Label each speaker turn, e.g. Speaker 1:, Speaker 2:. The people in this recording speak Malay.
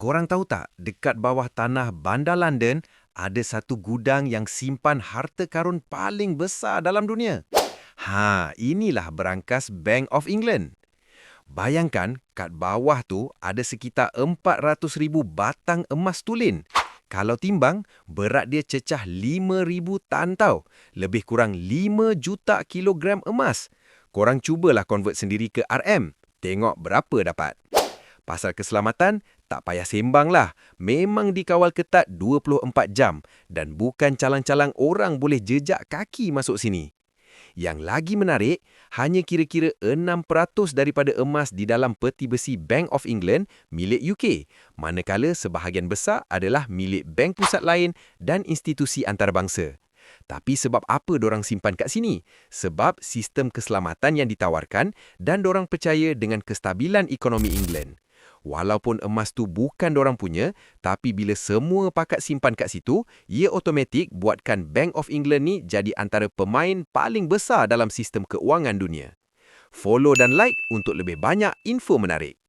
Speaker 1: Korang tahu tak, dekat bawah tanah Bandar London, ada satu gudang yang simpan harta karun paling besar dalam dunia. Inilah berangkas Bank of England. Bayangkan, kat bawah tu ada sekitar 400,000 batang emas tulen. Kalau timbang, berat dia cecah 5,000 tan tau. Lebih kurang 5 juta kilogram emas. Korang cubalah convert sendiri ke RM. Tengok berapa dapat. Pasal keselamatan, tak payah sembang lah. Memang dikawal ketat 24 jam dan bukan calang-calang orang boleh jejak kaki masuk sini. Yang lagi menarik, hanya kira-kira 6% daripada emas di dalam peti besi Bank of England milik UK, manakala sebahagian besar adalah milik bank pusat lain dan institusi antarabangsa. Tapi sebab apa dorang simpan kat sini? Sebab sistem keselamatan yang ditawarkan dan dorang percaya dengan kestabilan ekonomi England. Walaupun emas tu bukan dorang punya, tapi bila semua pakat simpan kat situ, ia automatik buatkan Bank of England ni jadi antara pemain paling besar dalam sistem keuangan dunia. Follow dan like untuk lebih banyak info menarik.